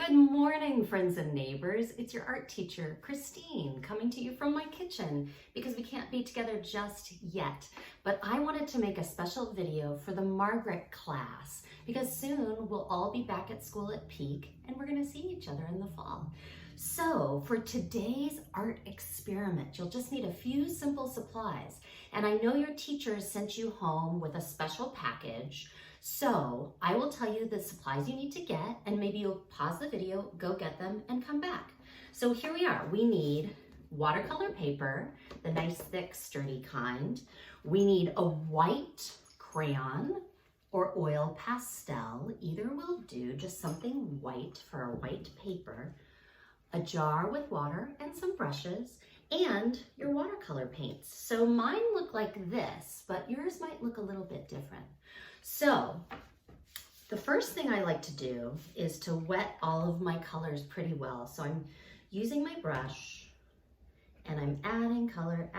Good morning, friends and neighbors. It's your art teacher, Christine, coming to you from my kitchen because we can't be together just yet. But I wanted to make a special video for the Margaret class because soon we'll all be back at school at Peak and we're going to see each other in the fall. So for today's art experiment, you'll just need a few simple supplies. And I know your teachers sent you home with a special package. So I will tell you the supplies you need to get, and maybe you'll pause the video, go get them, and come back. So here we are. We need watercolor paper, the nice, thick, sturdy kind. We need a white crayon or oil pastel. Either will do, just something white for a white paper, a jar with water and some brushes, and your watercolor paints. So mine look like this, but yours might look a little bit different. So the first thing I like to do is to wet all of my colors pretty well. So I'm using my brush and I'm adding color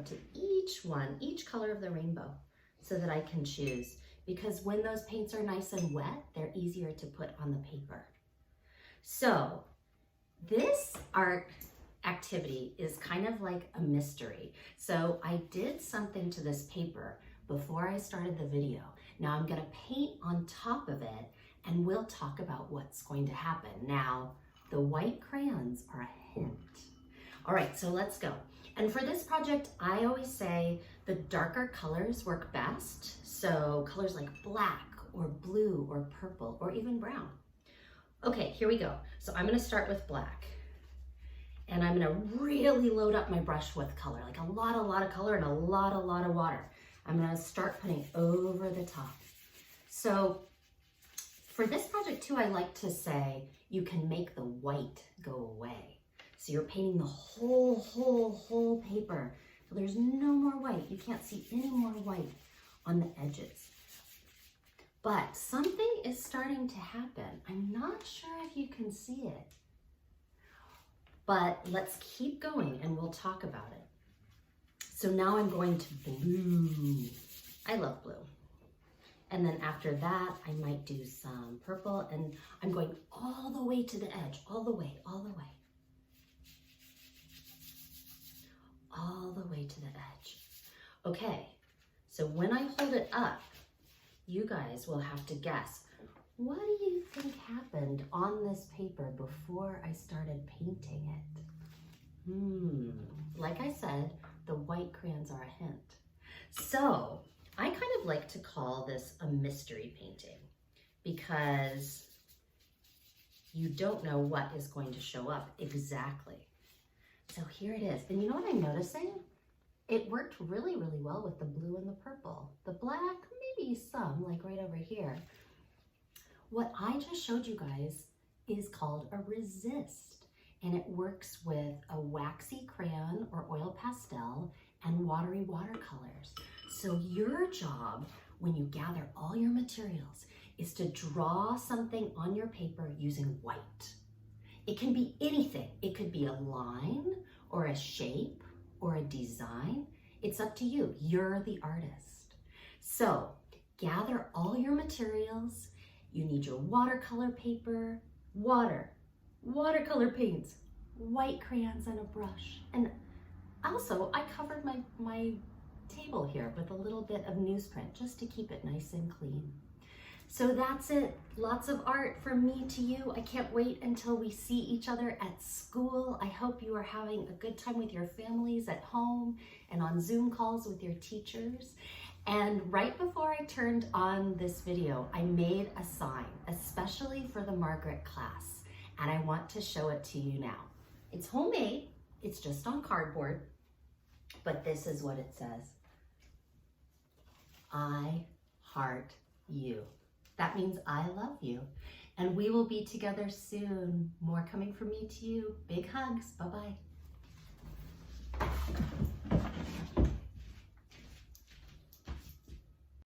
to each color of the rainbow so that I can choose. Because when those paints are nice and wet, they're easier to put on the paper. So this art activity is kind of like a mystery. So I did something to this paper before I started the video. Now I'm gonna paint on top of it and we'll talk about what's going to happen. Now, the white crayons are a hint. All right, so let's go. And for this project, I always say the darker colors work best. So colors like black or blue or purple or even brown. Okay, here we go. So I'm gonna start with black. And I'm gonna really load up my brush with color, like a lot of color and a lot of water. I'm gonna start putting over the top. So for this project too, I like to say you can make the white go away. So you're painting the whole paper. So there's no more white. You can't see any more white on the edges. But something is starting to happen. I'm not sure if you can see it. But let's keep going and we'll talk about it. So now I'm going to blue. I love blue. And then after that, I might do some purple and I'm going all the way to the edge, all the way to the edge. Okay, so when I hold it up, you guys will have to guess, what do you think happened on this paper before I started painting it? Like I said, the white crayons are a hint. So I kind of like to call this a mystery painting because you don't know what is going to show up exactly. So here it is. And you know what I'm noticing? It worked really well with the blue and the purple. The black, maybe some, like right over here. What I just showed you guys is called a resist, and it works with a waxy crayon or oil pastel and watery watercolors. So your job when you gather all your materials is to draw something on your paper using white. It can be anything. It could be a line or a shape or a design. It's up to you. You're the artist. So gather all your materials. You need your watercolor paper, watercolor paints, white crayons and a brush. And also I covered my table here with a little bit of newsprint just to keep it nice and clean. So that's it. Lots of art from me to you. I can't wait until we see each other at school. I hope you are having a good time with your families at home and on Zoom calls with your teachers. And right before I turned on this video, I made a sign, especially for the Margaret class, and I want to show it to you now. It's homemade, it's just on cardboard, but this is what it says. I heart you. That means I love you, and we will be together soon. More coming from me to you. Big hugs, bye-bye.